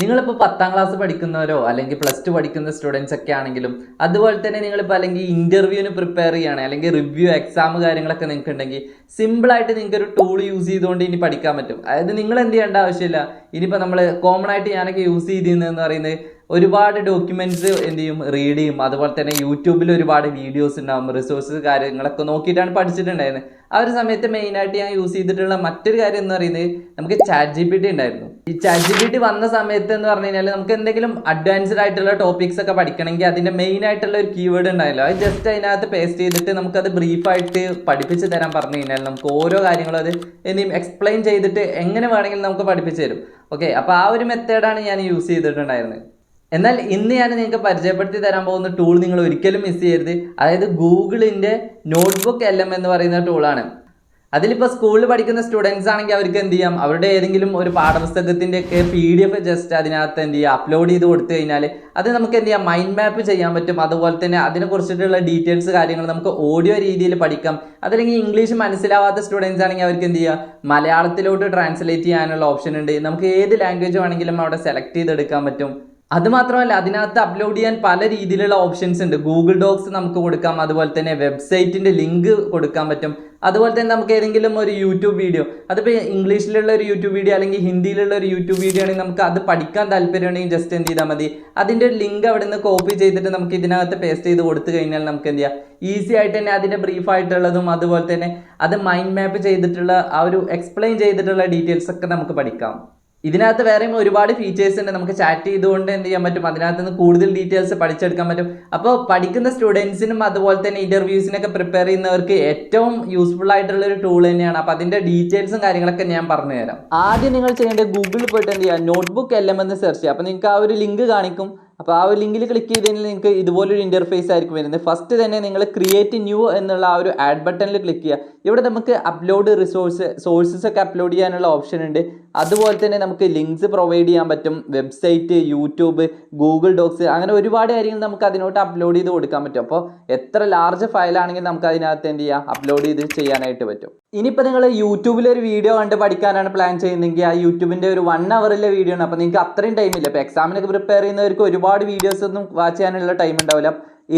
നിങ്ങളിപ്പോൾ 10ാം ക്ലാസ് പഠിക്കുന്നവരോ അല്ലെങ്കിൽ +2 പഠിക്കുന്ന സ്റ്റുഡൻസ് ഒക്കെ ആണെങ്കിലും അതുപോലെ തന്നെ നിങ്ങളിപ്പോൾ അല്ലെങ്കിൽ ഇന്റർവ്യൂവിന് പ്രിപ്പയർ ചെയ്യുകയാണ് അല്ലെങ്കിൽ റിവ്യൂ എക്സാം കാര്യങ്ങളൊക്കെ നിങ്ങൾക്ക് ഉണ്ടെങ്കിൽ സിമ്പിളായിട്ട് നിങ്ങൾക്ക് ഒരു ടൂൾ യൂസ് ചെയ്തുകൊണ്ട് ഇനി പഠിക്കാൻ പറ്റും. അതായത് നിങ്ങൾ എന്ത് ചെയ്യേണ്ട ആവശ്യമില്ല. ഇനിയിപ്പോൾ നമ്മൾ കോമൺ ആയിട്ട് ഞാനൊക്കെ യൂസ് ചെയ്തിരുന്നതെന്ന് പറയുന്നത് ഒരുപാട് ഡോക്യുമെന്റ്സ് എന്ത് ചെയ്യും, റീഡ് ചെയ്യും. അതുപോലെ തന്നെ യൂട്യൂബിൽ ഒരുപാട് വീഡിയോസ് ഉണ്ടാവും, റിസോഴ്സസ് കാര്യങ്ങളൊക്കെ നോക്കിയിട്ടാണ് പഠിച്ചിട്ടുണ്ടായിരുന്നത്. ആ ഒരു സമയത്ത് മെയിനായിട്ട് ഞാൻ യൂസ് ചെയ്തിട്ടുള്ള മറ്റൊരു കാര്യം എന്ന് പറയുന്നത് നമുക്ക് ChatGPT ഉണ്ടായിരുന്നു. ഈ ChatGPT വന്ന സമയത്ത് എന്ന് പറഞ്ഞു കഴിഞ്ഞാൽ നമുക്ക് എന്തെങ്കിലും അഡ്വാൻസ്ഡ് ആയിട്ടുള്ള ടോപ്പിക്സ് ഒക്കെ പഠിക്കണമെങ്കിൽ അതിന്റെ മെയിൻ ആയിട്ടുള്ള ഒരു കീവേഡ് ഉണ്ടായല്ലോ, അത് ജസ്റ്റ് അതിനകത്ത് പേസ്റ്റ് ചെയ്തിട്ട് നമുക്കത് ബ്രീഫായിട്ട് പഠിപ്പിച്ച് തരാൻ പറഞ്ഞു കഴിഞ്ഞാൽ നമുക്ക് ഓരോ കാര്യങ്ങളും അത് എന്തെങ്കിലും എക്സ്പ്ലെയിൻ ചെയ്തിട്ട് എങ്ങനെ വേണമെങ്കിലും നമുക്ക് പഠിപ്പിച്ച് തരും. ഓക്കെ, അപ്പോൾ ആ ഒരു മെത്തേഡാണ് ഞാൻ യൂസ് ചെയ്തിട്ടുണ്ടായിരുന്നത്. എന്നാൽ ഇന്ന് ഞാൻ നിങ്ങൾക്ക് പരിചയപ്പെടുത്തി തരാൻ പോകുന്ന ടൂൾ നിങ്ങൾ ഒരിക്കലും മിസ് ചെയ്യരുത്. അതായത് ഗൂഗിളിൻ്റെ നോട്ട്ബുക്ക് LM എന്ന് പറയുന്ന ടൂളാണ്. അതിലിപ്പോൾ സ്കൂളിൽ പഠിക്കുന്ന സ്റ്റുഡൻസ് ആണെങ്കിൽ അവർക്ക് എന്ത് ചെയ്യാം, അവരുടെ ഏതെങ്കിലും ഒരു പാഠപുസ്തകത്തിൻ്റെ ഒക്കെ PDF ജസ്റ്റ് അതിനകത്ത് എന്ത് ചെയ്യുക, അപ്ലോഡ് ചെയ്ത് കൊടുത്തു കഴിഞ്ഞാൽ അത് നമുക്ക് എന്ത് ചെയ്യാം, മൈൻഡ് മാപ്പ് ചെയ്യാൻ പറ്റും. അതുപോലെ തന്നെ അതിനെക്കുറിച്ചിട്ടുള്ള ഡീറ്റെയിൽസ് കാര്യങ്ങൾ നമുക്ക് ഓഡിയോ രീതിയിൽ പഠിക്കാം. അതല്ലെങ്കിൽ ഇംഗ്ലീഷ് മനസ്സിലാവാത്ത സ്റ്റുഡൻസ് ആണെങ്കിൽ അവർക്ക് എന്ത് ചെയ്യുക, മലയാളത്തിലോട്ട് ട്രാൻസ്ലേറ്റ് ചെയ്യാനുള്ള ഓപ്ഷൻ ഉണ്ട്. നമുക്ക് ഏത് ലാംഗ്വേജ് വേണമെങ്കിലും അവിടെ സെലക്ട് ചെയ്തെടുക്കാൻ പറ്റും. അതുമാത്രമല്ല, അതിനകത്ത് അപ്ലോഡ് ചെയ്യാൻ പല രീതിയിലുള്ള ഓപ്ഷൻസ് ഉണ്ട്. ഗൂഗിൾ ഡോക്സ് നമുക്ക് കൊടുക്കാം, അതുപോലെ തന്നെ വെബ്സൈറ്റിന്റെ ലിങ്ക് കൊടുക്കാൻ പറ്റും. അതുപോലെ തന്നെ നമുക്ക് ഏതെങ്കിലും ഒരു യൂട്യൂബ് വീഡിയോ, അതിപ്പോൾ ഇംഗ്ലീഷിലുള്ള ഒരു യൂട്യൂബ് വീഡിയോ അല്ലെങ്കിൽ ഹിന്ദിയിലുള്ള ഒരു യൂട്യൂബ് വീഡിയോ ആണെങ്കിൽ നമുക്ക് അത് പഠിക്കാൻ താല്പര്യമുണ്ടെങ്കിൽ ജസ്റ്റ് എന്ത് ചെയ്താൽ മതി, അതിൻ്റെ ഒരു ലിങ്ക് അവിടെ നിന്ന് കോപ്പി ചെയ്തിട്ട് നമുക്ക് ഇതിനകത്ത് പേസ്റ്റ് ചെയ്ത് കൊടുത്തു കഴിഞ്ഞാൽ നമുക്ക് എന്ത് ചെയ്യാം, ഈസി ആയിട്ട് തന്നെ അതിൻ്റെ ബ്രീഫായിട്ടുള്ളതും അതുപോലെ തന്നെ അത് മൈൻഡ് മാപ്പ് ചെയ്തിട്ടുള്ള ആ ഒരു എക്സ്പ്ലെയിൻ ചെയ്തിട്ടുള്ള ഡീറ്റെയിൽസ് ഒക്കെ നമുക്ക് പഠിക്കാം. ഇതിനകത്ത് വേറെയും ഒരുപാട് ഫീച്ചേഴ്സ് ഉണ്ട്. നമുക്ക് ചാറ്റ് ചെയ്തുകൊണ്ട് എന്ത് ചെയ്യാൻ പറ്റും, അതിനകത്ത് നിന്ന് കൂടുതൽ ഡീറ്റെയിൽസ് പഠിച്ചെടുക്കാൻ പറ്റും. അപ്പോൾ പഠിക്കുന്ന സ്റ്റുഡൻസിനും അതുപോലെ തന്നെ ഇന്റർവ്യൂസിനൊക്കെ പ്രിപ്പയർ ചെയ്യുന്നവർക്ക് ഏറ്റവും യൂസ്ഫുൾ ആയിട്ടുള്ള ഒരു ടൂൾ തന്നെയാണ്. അപ്പോൾ അതിന്റെ ഡീറ്റെയിൽസും കാര്യങ്ങളൊക്കെ ഞാൻ പറഞ്ഞു തരാം. ആദ്യം നിങ്ങൾ ചെയ്യേണ്ടത് ഗൂഗിളിൽ പോയിട്ട് എന്ത് ചെയ്യുക, നോട്ട്ബുക്ക് LM എന്ന് സെർച്ച് ചെയ്യുക. അപ്പോൾ നിങ്ങൾക്ക് ആ ഒരു ലിങ്ക് കാണിക്കും. അപ്പോൾ ആ ഒരു ലിങ്കിൽ ക്ലിക്ക് ചെയ്ത് കഴിഞ്ഞാൽ നിങ്ങൾക്ക് ഇതുപോലൊരു ഇന്റർഫേസ് ആയിരിക്കും വരുന്നത്. ഫസ്റ്റ് തന്നെ നിങ്ങൾ ക്രിയേറ്റ് ന്യൂ എന്നുള്ള ആ ഒരു ആഡ് ബട്ടണിൽ ക്ലിക്ക് ചെയ്യുക. ഇവിടെ നമുക്ക് അപ്ലോഡ് സോഴ്സസ് ഒക്കെ അപ്ലോഡ് ചെയ്യാനുള്ള ഓപ്ഷൻ ഉണ്ട്. അതുപോലെ തന്നെ നമുക്ക് ലിങ്ക്സ് പ്രൊവൈഡ് ചെയ്യാൻ പറ്റും. വെബ്സൈറ്റ്, യൂട്യൂബ്, ഗൂഗിൾ ഡോക്സ്, അങ്ങനെ ഒരുപാട് കാര്യങ്ങൾ നമുക്ക് അതിനോട്ട് അപ്ലോഡ് ചെയ്ത് കൊടുക്കാൻ പറ്റും. അപ്പോൾ എത്ര ലാർജ് ഫയലാണെങ്കിൽ നമുക്ക് അതിനകത്ത് എന്ത് ചെയ്യാം, അപ്ലോഡ് ചെയ്ത് ചെയ്യാനായിട്ട് പറ്റും. ഇനിയിപ്പോൾ നിങ്ങൾ യൂട്യൂബിൽ ഒരു വീഡിയോ കണ്ട് പഠിക്കാനാണ് പ്ലാൻ ചെയ്യുന്നതെങ്കിൽ ആ യൂട്യൂബിൻ്റെ ഒരു 1 ഹവറിലെ വീഡിയോ ആണ്. അപ്പോൾ നിങ്ങൾക്ക് അത്രയും ടൈമില്ല. ഇപ്പോൾ എക്സാമിനൊക്കെ പ്രിപ്പയർ ചെയ്യുന്നവർക്ക് ഒരുപാട് വീഡിയോസ് ഒന്നും വാച്ച് ചെയ്യാനുള്ള ടൈം ഉണ്ടാവില്ല.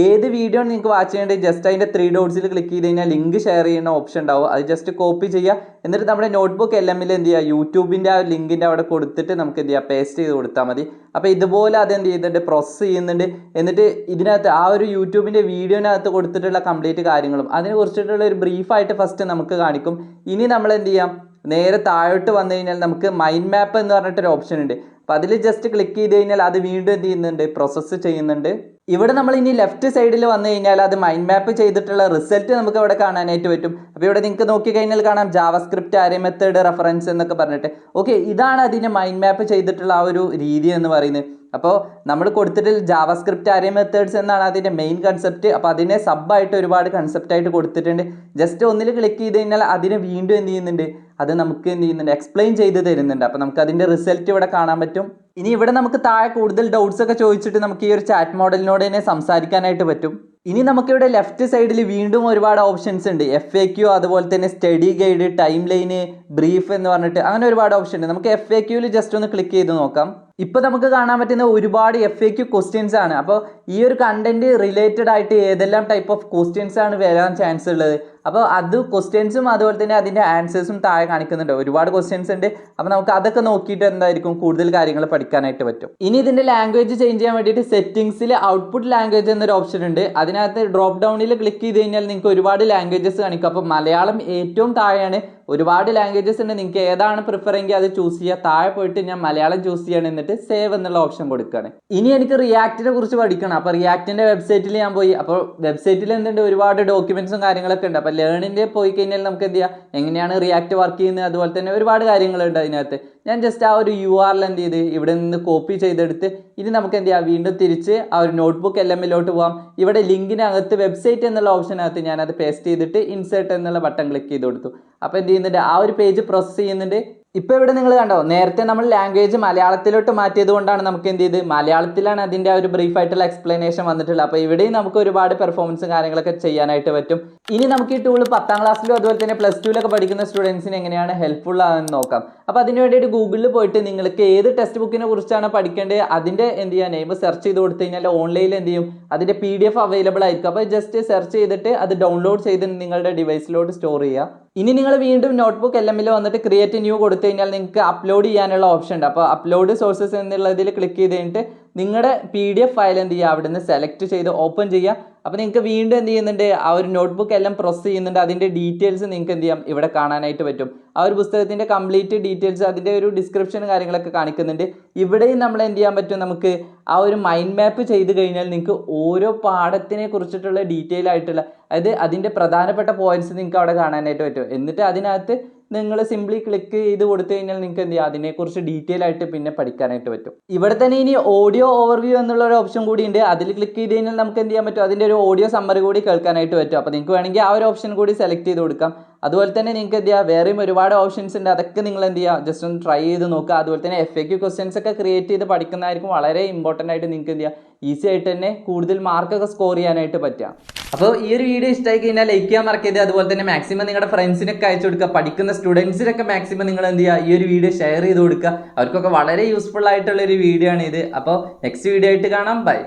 ഏത് വീഡിയോ നിങ്ങൾക്ക് വാച്ച് ചെയ്യേണ്ടത് ജസ്റ്റ് അതിൻ്റെ 3 ഡോട്ട്സിൽ ക്ലിക്ക് ചെയ്ത് കഴിഞ്ഞാൽ ലിങ്ക് ഷെയർ ചെയ്യുന്ന ഓപ്ഷൻ ഉണ്ടാവും. അത് ജസ്റ്റ് കോപ്പി ചെയ്യുക. എന്നിട്ട് നമ്മുടെ നോട്ട്ബുക്ക് LM എന്ത് ചെയ്യുക, യൂട്യൂബിൻ്റെ ആ ലിങ്കിൻ്റെ അവിടെ കൊടുത്തിട്ട് നമുക്ക് എന്ത് ചെയ്യുക, പേസ്റ്റ് ചെയ്ത് കൊടുത്താൽ മതി. അപ്പോൾ ഇതുപോലെ അതെന്ത് ചെയ്യുന്നുണ്ട്, പ്രോസസ്സ് ചെയ്യുന്നുണ്ട്. എന്നിട്ട് ഇതിനകത്ത് ആ ഒരു യൂട്യൂബിൻ്റെ വീഡിയോനകത്ത് കൊടുത്തിട്ടുള്ള കംപ്ലീറ്റ് കാര്യങ്ങളും അതിനെക്കുറിച്ചിട്ടുള്ള ഒരു ബ്രീഫായിട്ട് ഫസ്റ്റ് നമുക്ക് കാണിക്കും. ഇനി നമ്മൾ എന്ത് ചെയ്യാം, നേരെ താഴോട്ട് വന്നു കഴിഞ്ഞാൽ നമുക്ക് മൈൻഡ് മാപ്പ് എന്ന് പറഞ്ഞിട്ടൊരു ഓപ്ഷൻ ഉണ്ട്. അപ്പോൾ അതിൽ ജസ്റ്റ് ക്ലിക്ക് ചെയ്ത് കഴിഞ്ഞാൽ അത് വീണ്ടും എന്ത് ചെയ്യുന്നുണ്ട്, പ്രോസസ്സ് ചെയ്യുന്നുണ്ട്. ഇവിടെ നമ്മൾ ഇനി ലെഫ്റ്റ് സൈഡിൽ വന്നു കഴിഞ്ഞാൽ അത് മൈൻഡ് മാപ്പ് ചെയ്തിട്ടുള്ള റിസൾട്ട് നമുക്ക് അവിടെ കാണാനായിട്ട് പറ്റും. അപ്പോൾ ഇവിടെ നിങ്ങൾക്ക് നോക്കിക്കഴിഞ്ഞാൽ കാണാം ജാവാസ്ക്രിപ്റ്റ് അറേ മെത്തേഡ് റെഫറൻസ് എന്നൊക്കെ പറഞ്ഞിട്ട്. ഓക്കെ, ഇതാണ് അതിനെ മൈൻഡ് മാപ്പ് ചെയ്തിട്ടുള്ള ആ ഒരു രീതി എന്ന് പറയുന്നത്. അപ്പോൾ നമ്മൾ കൊടുത്തിട്ട് ജാവാസ്ക്രിപ്റ്റ് അറേ മെത്തേഡ്സ് എന്നാണ് അതിൻ്റെ മെയിൻ കൺസെപ്റ്റ്. അപ്പോൾ അതിനെ സബായിട്ട് ഒരുപാട് കൺസെപ്റ്റായിട്ട് കൊടുത്തിട്ടുണ്ട്. ജസ്റ്റ് ഒന്നിൽ ക്ലിക്ക് ചെയ്ത് കഴിഞ്ഞാൽ അതിനെ വീണ്ടും എന്ത് ചെയ്യുന്നുണ്ട്, അത് നമുക്ക് എന്ത് ചെയ്യുന്നുണ്ട്, എക്സ്പ്ലെയിൻ ചെയ്ത് തരുന്നുണ്ട്. അപ്പോൾ നമുക്ക് അതിൻ്റെ റിസൾട്ട് ഇവിടെ കാണാൻ പറ്റും. ഇനി ഇവിടെ നമുക്ക് താഴെ കൂടുതൽ ഡൗട്ട്സ് ഒക്കെ ചോദിച്ചിട്ട് നമുക്ക് ഈ ഒരു ചാറ്റ് മോഡലിനോട് തന്നെ സംസാരിക്കാനായിട്ട് പറ്റും. ഇനി നമുക്കിവിടെ ലെഫ്റ്റ് സൈഡിൽ വീണ്ടും ഒരുപാട് ഓപ്ഷൻസ് ഉണ്ട്. FAQ, അതുപോലെ തന്നെ study guide, time line, brief എന്ന് പറഞ്ഞിട്ട് അങ്ങനെ ഒരുപാട് ഓപ്ഷൻ ഉണ്ട്. നമുക്ക് FAQയിൽ ജസ്റ്റ് ഒന്ന് ക്ലിക്ക് ചെയ്ത് നോക്കാം. ഇപ്പോൾ നമുക്ക് കാണാൻ പറ്റുന്ന ഒരുപാട് FAQ ക്വസ്റ്റ്യൻസ് ആണ്. അപ്പോൾ ഈ ഒരു കണ്ടന്റ് റിലേറ്റഡ് ആയിട്ട് ഏതെല്ലാം ടൈപ്പ് ഓഫ് ക്വസ്റ്റ്യൻസ് ആണ് വരാൻ ചാൻസ് ഉള്ളത്, അപ്പോൾ അത് ക്വസ്റ്റ്യൻസും അതുപോലെ തന്നെ അതിൻ്റെ ആൻസേഴ്സും താഴെ കാണിക്കുന്നുണ്ട്. ഒരുപാട് ക്വസ്റ്റ്യൻസ് ഉണ്ട്. അപ്പോൾ നമുക്ക് അതൊക്കെ നോക്കിയിട്ട് എന്തായിരിക്കും കൂടുതൽ കാര്യങ്ങൾ പഠിക്കാനായിട്ട് പറ്റും. ഇനി ഇതിൻ്റെ ലാംഗ്വേജ് ചേഞ്ച് ചെയ്യാൻ വേണ്ടിയിട്ട് സെറ്റിംഗ്സിൽ ഔട്ട്പുട്ട് ലാംഗ്വേജ് എന്നൊരു ഓപ്ഷൻ ഉണ്ട്. അതിനകത്ത് ഡ്രോപ്പ് ഡൗണിൽ ക്ലിക്ക് ചെയ്ത് കഴിഞ്ഞാൽ നിങ്ങൾക്ക് ഒരുപാട് ലാംഗ്വേജസ് കാണിക്കും. അപ്പോൾ മലയാളം ഏറ്റവും താഴെയാണ്. ഒരുപാട് ലാംഗ്വേജസ് ഉണ്ട്. നിങ്ങൾക്ക് ഏതാണ് പ്രിഫർ എങ്കിൽ അത് ചൂസ് ചെയ്യുക. താഴെ പോയിട്ട് ഞാൻ മലയാളം ചൂസ് ചെയ്യണം, എന്നിട്ട് സേവ് എന്നുള്ള ഓപ്ഷൻ കൊടുക്കുകയാണ്. ഇനി എനിക്ക് റിയാക്റ്റിനെ കുറിച്ച് പഠിക്കണം. അപ്പോൾ റിയാക്റ്റിൻ്റെ വെബ്സൈറ്റിൽ ഞാൻ പോയി. അപ്പോൾ വെബ്സൈറ്റിൽ എന്തുണ്ട്, ഒരുപാട് ഡോക്യുമെന്റ്സും കാര്യങ്ങളൊക്കെ ഉണ്ട്. അപ്പോൾ ലേണിൻ്റെ പോയി കഴിഞ്ഞാൽ നമുക്ക് എന്ത് ചെയ്യാം, എങ്ങനെയാണ് റിയാക്റ്റ് വർക്ക് ചെയ്യുന്നത്, അതുപോലെ തന്നെ ഒരുപാട് കാര്യങ്ങളുണ്ട് അതിനകത്ത്. ഞാൻ ജസ്റ്റ് ആ ഒരു URL എന്ത് ചെയ്ത് ഇവിടെ നിന്ന് കോപ്പി ചെയ്തെടുത്ത് ഇനി നമുക്ക് എന്ത് ചെയ്യാം, വീണ്ടും തിരിച്ച് ആ ഒരു നോട്ട്ബുക്ക് LMലോട്ട് പോകാം. ഇവിടെ ലിങ്കിനകത്ത് വെബ്സൈറ്റ് എന്നുള്ള ഓപ്ഷനകത്ത് ഞാനത് പേസ്റ്റ് ചെയ്തിട്ട് ഇൻസേർട്ട് എന്നുള്ള ബട്ടൺ ക്ലിക്ക് ചെയ്ത് കൊടുത്തു. അപ്പോൾ എന്ത് ചെയ്യുന്നുണ്ട്, ആ ഒരു പേജ് പ്രോസസ്സ് ചെയ്യുന്നുണ്ട്. ഇപ്പോൾ ഇവിടെ നിങ്ങൾ കണ്ടോ, നേരത്തെ നമ്മൾ ലാംഗ്വേജ് മലയാളത്തിലോട്ട് മാറ്റിയത് കൊണ്ടാണ് നമുക്ക് എന്ത് ചെയ്ത് മലയാളത്തിലാണ് അതിൻ്റെ ആ ഒരു ബ്രീഫ് ആയിട്ടുള്ള എക്സ്പ്ലനേഷൻ വന്നിട്ടുള്ളത്. അപ്പോൾ ഇവിടെയും നമുക്ക് ഒരുപാട് പെർഫോമൻസും കാര്യങ്ങളൊക്കെ ചെയ്യാനായിട്ട് പറ്റും. ഇനി നമുക്ക് ഈ ടൂൾ 10ാം ക്ലാസ്സിലും അതുപോലെ തന്നെ +2ലൊക്കെ പഠിക്കുന്ന സ്റ്റുഡൻസിന് എങ്ങനെയാണ് ഹെൽപ്ഫുൾ ആണെന്ന് നോക്കാം. അപ്പോൾ അതിന് വേണ്ടിയിട്ട് ഗൂഗിളിൽ പോയിട്ട് നിങ്ങൾക്ക് ഏത് ടെക്സ്റ്റ് ബുക്കിനെ കുറിച്ചാണ് പഠിക്കേണ്ടത് അതിൻ്റെ എന്ത് ചെയ്യുക നെയിം സെർച്ച് ചെയ്ത് കൊടുത്തു കഴിഞ്ഞാൽ ഓൺലൈനിൽ എന്ത് ചെയ്യും അതിൻ്റെ PDF അവൈലബിൾ ആയിരിക്കും. അപ്പോൾ ജസ്റ്റ് സെർച്ച് ചെയ്തിട്ട് അത് ഡൗൺലോഡ് ചെയ്ത് നിങ്ങളുടെ ഡിവൈസിലോട്ട് സ്റ്റോർ ചെയ്യുക. ഇനി നിങ്ങൾ വീണ്ടും നോട്ട്ബുക്ക് LMൽ വന്നിട്ട് ക്രിയേറ്റ് ന്യൂ കൊടുത്തു കഴിഞ്ഞാൽ നിങ്ങൾക്ക് അപ്ലോഡ് ചെയ്യാനുള്ള ഓപ്ഷൻ ഉണ്ട്. അപ്പോൾ അപ്ലോഡ് സോഴ്സസ് എന്നുള്ളതിൽ ക്ലിക്ക് ചെയ്ത് കഴിഞ്ഞിട്ട് നിങ്ങളുടെ PDF ഫയൽ എന്ത് ചെയ്യുക അവിടെ നിന്ന് സെലക്ട് ചെയ്ത് ഓപ്പൺ ചെയ്യുക. അപ്പോൾ നിങ്ങൾക്ക് വീണ്ടും എന്ത് ചെയ്യുന്നുണ്ട് ആ ഒരു നോട്ട്ബുക്ക് എല്ലാം പ്രോസസ് ചെയ്യുന്നുണ്ട്. അതിൻ്റെ ഡീറ്റെയിൽസ് നിങ്ങൾക്ക് എന്ത് ചെയ്യാം ഇവിടെ കാണാനായിട്ട് പറ്റും. ആ ഒരു പുസ്തകത്തിൻ്റെ കംപ്ലീറ്റ് ഡീറ്റെയിൽസ് അതിൻ്റെ ഒരു ഡിസ്ക്രിപ്ഷൻ കാര്യങ്ങളൊക്കെ കാണിക്കുന്നുണ്ട്. ഇവിടെയും നമ്മൾ എന്ത് ചെയ്യാൻ പറ്റും, നമുക്ക് ആ ഒരു മൈൻഡ് മാപ്പ് ചെയ്ത് കഴിഞ്ഞാൽ നിങ്ങൾക്ക് ഓരോ പാഠത്തിനെ കുറിച്ചിട്ടുള്ള ഡീറ്റെയിൽ ആയിട്ടുള്ള അതായത് അതിൻ്റെ പ്രധാനപ്പെട്ട പോയിന്റ്സ് നിങ്ങൾക്ക് അവിടെ കാണാനായിട്ട് പറ്റും. എന്നിട്ട് അതിനകത്ത് നിങ്ങൾ സിംപ്ലി ക്ലിക്ക് ചെയ്ത് കൊടുത്തു കഴിഞ്ഞാൽ നിങ്ങൾക്ക് എന്ത് ചെയ്യാം അതിനെക്കുറിച്ച് ഡീറ്റെയിൽ ആയിട്ട് പിന്നെ പഠിക്കാനായിട്ട് പറ്റും. ഇവിടെ തന്നെ ഇനി ഓഡിയോ ഓവർവ്യൂ എന്നുള്ള ഒരു ഓപ്ഷൻ കൂടി ഉണ്ട്. അതിൽ ക്ലിക്ക് ചെയ്ത് കഴിഞ്ഞാൽ നമുക്ക് എന്ത് ചെയ്യാൻ പറ്റും അതിൻ്റെ ഒരു ഓഡിയോ സമ്മറി കൂടി കേൾക്കാനായിട്ട് പറ്റും. അപ്പോൾ നിങ്ങൾക്ക് വേണമെങ്കിൽ ആ ഒരു ഓപ്ഷൻ കൂടി സെലക്ട് ചെയ്ത് കൊടുക്കാം. അതുപോലെ തന്നെ നിങ്ങൾക്ക് എന്ത് ചെയ്യുക വേറെയും ഒരുപാട് ഓപ്ഷൻസ് ഉണ്ട്. അതൊക്കെ നിങ്ങൾ എന്ത് ചെയ്യുക ജസ്റ്റ് ഒന്ന് ട്രൈ ചെയ്ത് നോക്കുക. അതുപോലെ തന്നെ FAQ ക്വസ്റ്റ്യൻസ് ഒക്കെ ക്രിയേറ്റ് ചെയ്ത് പഠിക്കുന്നതായിരിക്കും വളരെ ഇമ്പോർട്ടൻ്റ് ആയിട്ട് നിങ്ങൾക്ക് എന്ത് ചെയ്യുക ഈസി ആയിട്ട് തന്നെ കൂടുതൽ മാർക്കൊക്കെ സ്കോർ ചെയ്യാനായിട്ട് പറ്റുക. അപ്പോൾ ഈ ഒരു വീഡിയോ ഇഷ്ടമായി കഴിഞ്ഞാൽ ലൈക്ക് ചെയ്യാൻ മറക്കരുത്. അതുപോലെ തന്നെ മാക്സിമം നിങ്ങളുടെ ഫ്രണ്ട്സിനൊക്കെ അയച്ചു കൊടുക്കുക. പഠിക്കുന്ന സ്റ്റുഡൻസിനൊക്കെ മാക്സിമം നിങ്ങൾ എന്ത് ചെയ്യുക ഈ ഒരു വീഡിയോ ഷെയർ ചെയ്ത് കൊടുക്കുക. അവർക്കൊക്കെ വളരെ യൂസ്ഫുൾ ആയിട്ടുള്ള ഒരു വീഡിയോ ആണ് ഇത്. അപ്പോൾ നെക്സ്റ്റ് വീഡിയോ ആയിട്ട് കാണാം. ബൈ.